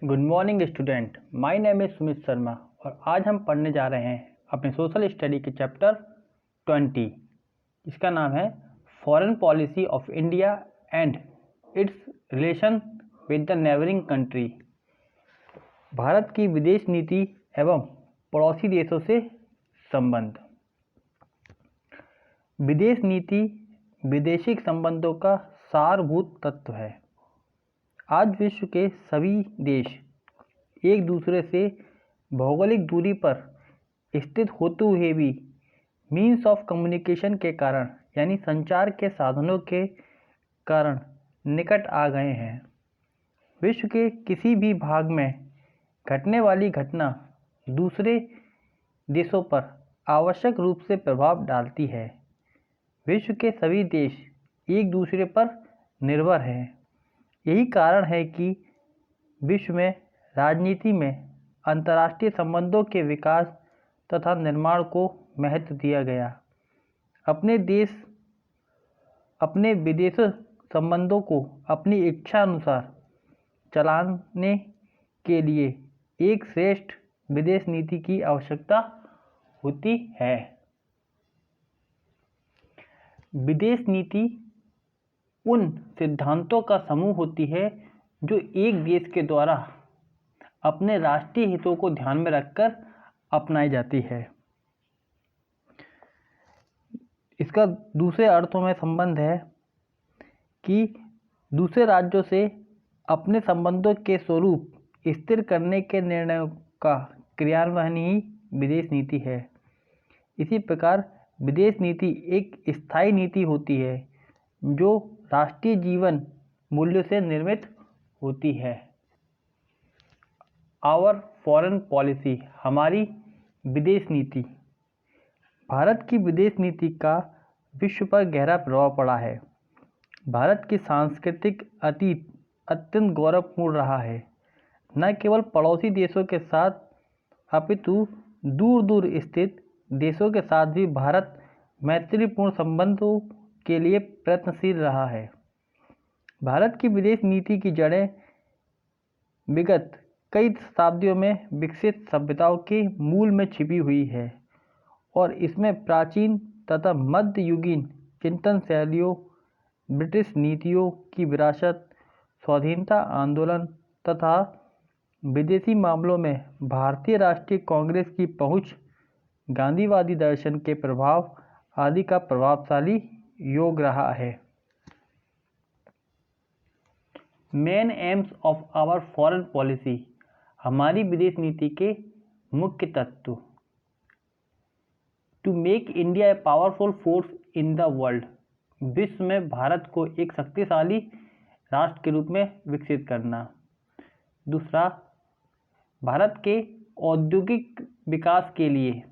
Good morning student, my name is Sumit Sharma और आज हम पढ़ने जा रहे हैं अपने सोशल स्टडी के चैप्टर 20 जिसका नाम है foreign policy of India and it's relation with the neighbouring country. Bharat की विदेश नीति एवं पड़ोसी देशों से संबंध। विदेश नीति विदेशिक संबंधों का सारभूत तत्व है। आज विश्व के सभी देश एक दूसरे से भौगोलिक दूरी पर स्थित होते हुए भी मीन्स ऑफ कम्युनिकेशन के कारण यानी संचार के साधनों के कारण निकट आ गए हैं। विश्व के किसी भी भाग में घटने वाली घटना दूसरे देशों पर आवश्यक रूप से प्रभाव डालती है। विश्व के सभी देश एक दूसरे पर निर्भर हैं। यही कारण है कि विश्व में राजनीति में अंतर्राष्ट्रीय संबंधों के विकास तथा निर्माण को महत्व दिया गया। अपने विदेश संबंधों को अपनी इच्छा अनुसार चलाने के लिए एक श्रेष्ठ विदेश नीति की आवश्यकता होती है। विदेश नीति उन सिद्धांतों का समूह होती है जो एक देश के द्वारा अपने राष्ट्रीय हितों को ध्यान में रखकर अपनाई जाती है। इसका दूसरे अर्थों में संबंध है कि दूसरे राज्यों से अपने संबंधों के स्वरूप स्थिर करने के निर्णयों का क्रियान्वयन ही विदेश नीति है। इसी प्रकार विदेश नीति एक स्थायी नीति होती है जो राष्ट्रीय जीवन मूल्यों से निर्मित होती है। आवर फॉरेन पॉलिसी, हमारी विदेश नीति। भारत की विदेश नीति का विश्व पर गहरा प्रभाव पड़ा है। भारत की सांस्कृतिक अतीत अत्यंत गौरवपूर्ण रहा है। न केवल पड़ोसी देशों के साथ अपितु दूर दूर स्थित देशों के साथ भी भारत मैत्रीपूर्ण संबंधों के लिए प्रयत्नशील रहा है। भारत की विदेश नीति की जड़ें विगत कई शताब्दियों में विकसित सभ्यताओं के मूल में छिपी हुई है और इसमें प्राचीन तथा मध्ययुगीन चिंतन शैलियों, ब्रिटिश नीतियों की विरासत, स्वाधीनता आंदोलन तथा विदेशी मामलों में भारतीय राष्ट्रीय कांग्रेस की पहुंच, गांधीवादी दर्शन के प्रभाव आदि का प्रभावशाली योग रहा है। Main aims of our foreign policy, हमारी विदेश नीति के मुख्य तत्व। To make India a powerful force in the world, विश्व में भारत को एक शक्तिशाली राष्ट्र के रूप में विकसित करना। दूसरा, भारत के औद्योगिक विकास के लिए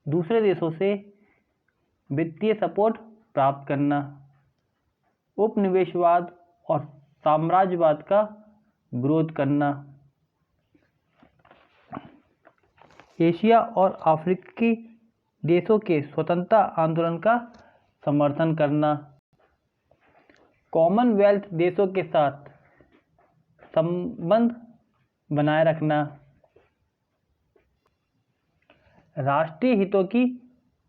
दूसरे देशों से वित्तीय सपोर्ट प्राप्त करना। उपनिवेशवाद और साम्राज्यवाद का विरोध करना। एशिया और अफ्रीकी देशों के स्वतंत्रता आंदोलन का समर्थन करना। कॉमनवेल्थ देशों के साथ संबंध बनाए रखना। राष्ट्रीय हितों की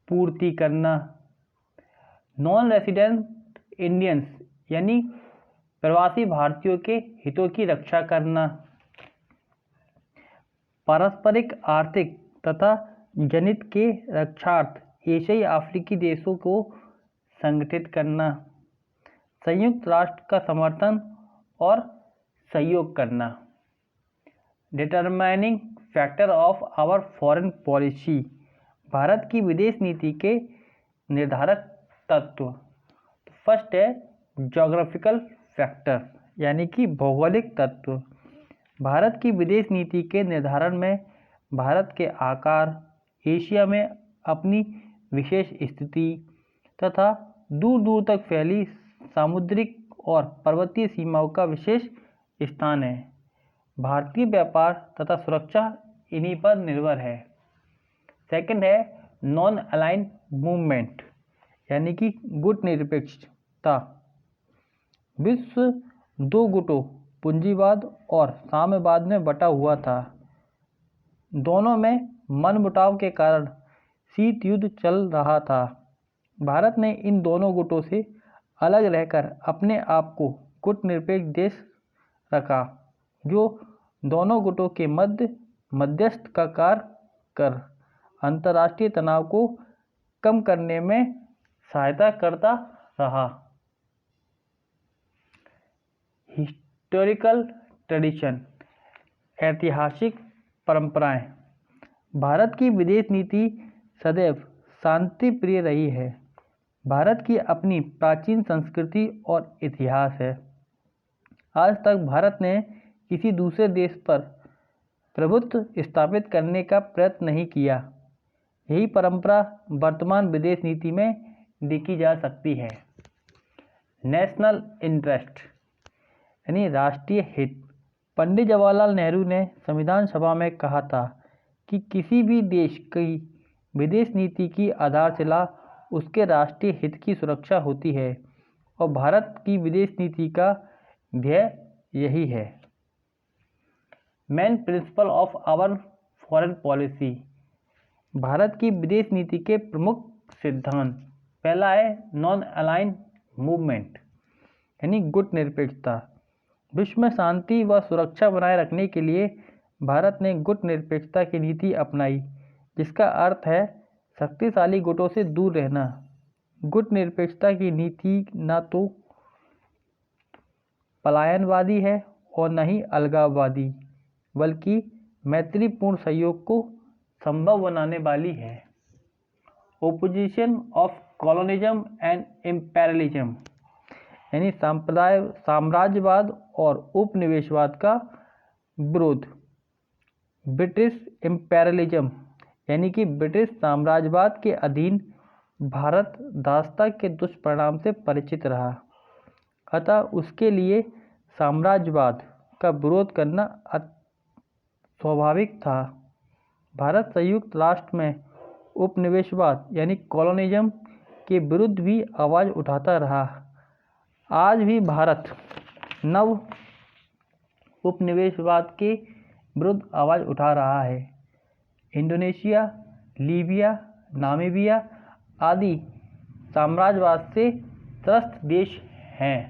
पूर्ति करना। नॉन रेसिडेंट इंडियंस यानी प्रवासी भारतीयों के हितों की रक्षा करना। पारस्परिक आर्थिक तथा जनित के रक्षार्थ एशियाई अफ्रीकी देशों को संगठित करना। संयुक्त राष्ट्र का समर्थन और सहयोग करना। Determining factor of our foreign policy, Bharat की विदेश नीति के निर्धारक तत्व। फर्स्ट है ज्योग्राफिकल फैक्टर यानी कि भौगोलिक तत्व। भारत की विदेश नीति के निर्धारण में भारत के आकार, एशिया में अपनी विशेष स्थिति तथा दूर दूर तक फैली सामुद्रिक और पर्वतीय सीमाओं का विशेष स्थान है। भारतीय व्यापार तथा सुरक्षा इन्हीं पर निर्भर है। सेकंड है नॉन अलाइंड मूवमेंट यानी कि गुट निरपेक्षता। विश्व दो गुटों पूंजीवाद और साम्यवाद में बटा हुआ था। दोनों में मनमुटाव के कारण शीत युद्ध चल रहा था। भारत ने इन दोनों गुटों से अलग रहकर अपने आप को कूटनिरपेक्ष देश रखा, जो दोनों गुटों के मध्यस्थ का कार्य कर अंतर्राष्ट्रीय तनाव को कम करने में सहायता करता रहा। हिस्टोरिकल ट्रेडिशन, ऐतिहासिक परंपराएं। भारत की विदेश नीति सदैव शांति प्रिय रही है। भारत की अपनी प्राचीन संस्कृति और इतिहास है। आज तक भारत ने किसी दूसरे देश पर प्रभुत्व स्थापित करने का प्रयत्न नहीं किया। यही परंपरा वर्तमान विदेश नीति में देखी जा सकती है। नेशनल इंटरेस्ट यानी राष्ट्रीय हित। पंडित जवाहरलाल नेहरू ने संविधान सभा में कहा था कि किसी भी देश की विदेश नीति की आधारशिला उसके राष्ट्रीय हित की सुरक्षा होती है और भारत की विदेश नीति का ध्येय यही है। Main principle of our foreign policy. Bharat की विदेश नीति के प्रमुख सिद्धांत। पहला है नॉन अलाइन मूवमेंट यानी गुट निरपेक्षता। विश्व में शांति व सुरक्षा बनाए रखने के लिए भारत ने गुट निरपेक्षता की नीति अपनाई, जिसका अर्थ है शक्तिशाली गुटों से दूर रहना। गुट निरपेक्षता की नीति न तो पलायनवादी है और न ही अलगाववादी, बल्कि मैत्रीपूर्ण सहयोग को संभव बनाने वाली है। Opposition of colonialism and imperialism यानी साम्राज्यवाद और उपनिवेशवाद का विरोध। ब्रिटिश इम्पेरियलिज्म यानी कि ब्रिटिश साम्राज्यवाद के अधीन भारत दासता के दुष्परिणाम से परिचित रहा, अतः उसके लिए साम्राज्यवाद का विरोध करना स्वाभाविक था। भारत संयुक्त राष्ट्र में उपनिवेशवाद यानी कॉलोनिज्म के विरुद्ध भी आवाज़ उठाता रहा। आज भी भारत नव उपनिवेशवाद के विरुद्ध आवाज़ उठा रहा है। इंडोनेशिया, लीबिया, नामीबिया आदि साम्राज्यवाद से त्रस्त देश हैं।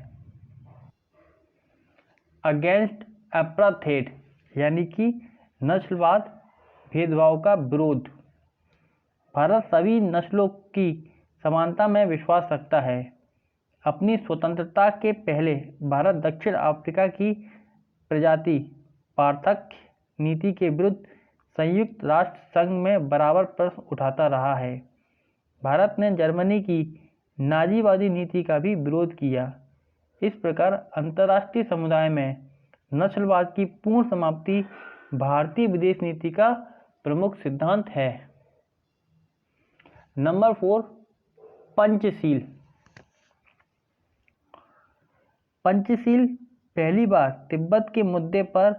अगेंस्ट अपार्थाइड यानी कि नस्लवाद भेदभाव का विरोध। भारत सभी नस्लों की समानता में विश्वास रखता है। अपनी स्वतंत्रता के पहले भारत दक्षिण अफ्रीका की प्रजाति पार्थक्य नीति के विरुद्ध संयुक्त राष्ट्र संघ में बराबर प्रश्न उठाता रहा है। भारत ने जर्मनी की नाजीवादी नीति का भी विरोध किया। इस प्रकार अंतर्राष्ट्रीय समुदाय में नस्लवाद की पूर्ण समाप्ति भारतीय विदेश नीति का प्रमुख सिद्धांत है। नंबर 4, पंचशील। पंचशील पहली बार तिब्बत के मुद्दे पर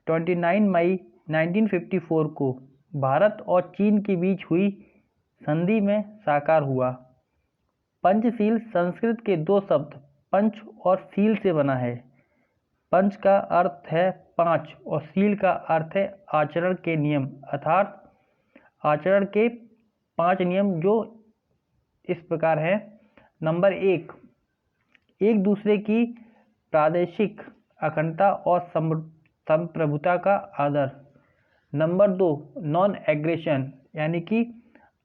29 मई 1954 को भारत और चीन के बीच हुई संधि में साकार हुआ। पंचशील संस्कृत के दो शब्द पंच और शील से बना है। पंच का अर्थ है 5 और शील का अर्थ है आचरण के नियम, अर्थात आचरण के 5 नियम जो इस प्रकार हैं। नंबर 1, एक दूसरे की प्रादेशिक अखंडता और संप्रभुता का आदर। नंबर 2, नॉन एग्रेशन यानी कि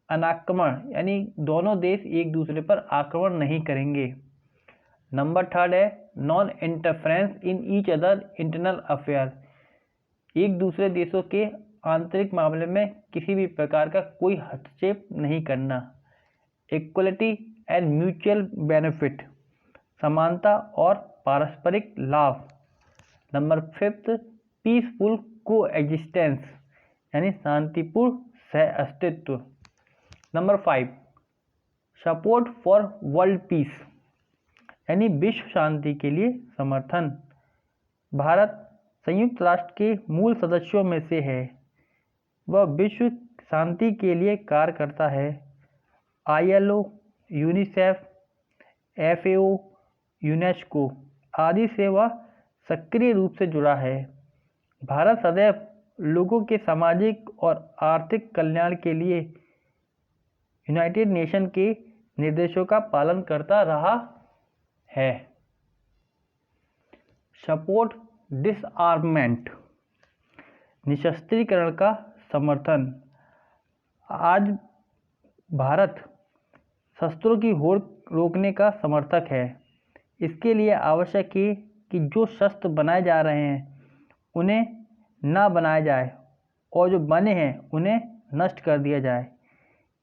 अनाक्रमण, यानी दोनों देश एक दूसरे पर आक्रमण नहीं करेंगे। नंबर 3 है non interference in each other internal affair, एक दूसरे देशों के आंतरिक मामले में किसी भी प्रकार का कोई हस्तक्षेप नहीं करना। इक्वलिटी एंड म्यूचुअल बेनिफिट, समानता और पारस्परिक लाभ। नंबर 5, पीसफुल को एग्जिस्टेंस यानी शांतिपूर्ण सह अस्तित्व। Number 5, support for world peace यानी विश्व शांति के लिए समर्थन। भारत संयुक्त राष्ट्र के मूल सदस्यों में से है। वह विश्व शांति के लिए कार्य करता है। ILO, यूनिसेफ, FAO, यूनेस्को आदि से वह सक्रिय रूप से जुड़ा है। भारत सदैव लोगों के सामाजिक और आर्थिक कल्याण के लिए यूनाइटेड नेशन के निर्देशों का पालन करता रहा है। सपोर्ट डिसआर्ममेंट, निशस्त्रीकरण का समर्थन। आज भारत शस्त्रों की होड़ रोकने का समर्थक है। इसके लिए आवश्यक है कि जो शस्त्र बनाए जा रहे हैं उन्हें ना बनाया जाए और जो बने हैं उन्हें नष्ट कर दिया जाए।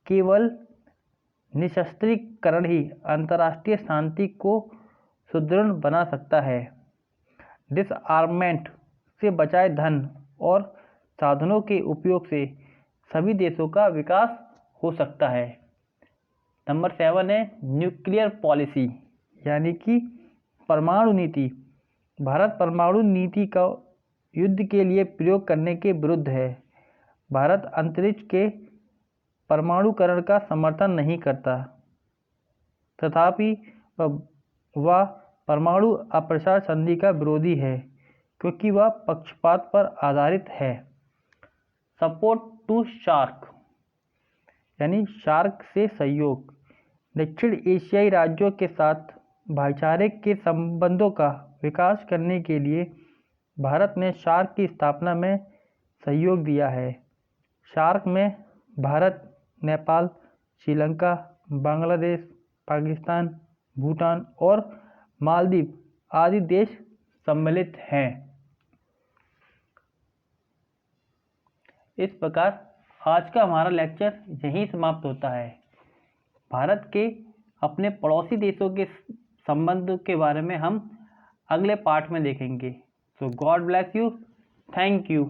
केवल निशस्त्रीकरण ही अंतर्राष्ट्रीय शांति को सुदृढ़ बना सकता है। डिसआर्ममेंट से बचाए धन और साधनों के उपयोग से सभी देशों का विकास हो सकता है। नंबर 7 है न्यूक्लियर पॉलिसी, यानी कि परमाणु नीति। भारत परमाणु नीति का युद्ध के लिए प्रयोग करने के विरुद्ध है। भारत अंतरिक्ष के परमाणुकरण का समर्थन नहीं करता, तथापि वह परमाणु अप्रसार संधि का विरोधी है क्योंकि वह पक्षपात पर आधारित है। सपोर्ट टू शार्क, यानी शार्क से सहयोग। दक्षिण एशियाई राज्यों के साथ भाईचारे के संबंधों का विकास करने के लिए भारत ने शार्क की स्थापना में सहयोग दिया है। शार्क में भारत, नेपाल, श्रीलंका, बांग्लादेश, पाकिस्तान, भूटान और मालदीव आदि देश सम्मिलित हैं। इस प्रकार आज का हमारा लेक्चर यहीं समाप्त होता है। भारत के अपने पड़ोसी देशों के संबंध के बारे में हम अगले पार्ट में देखेंगे। So God bless you, thank you.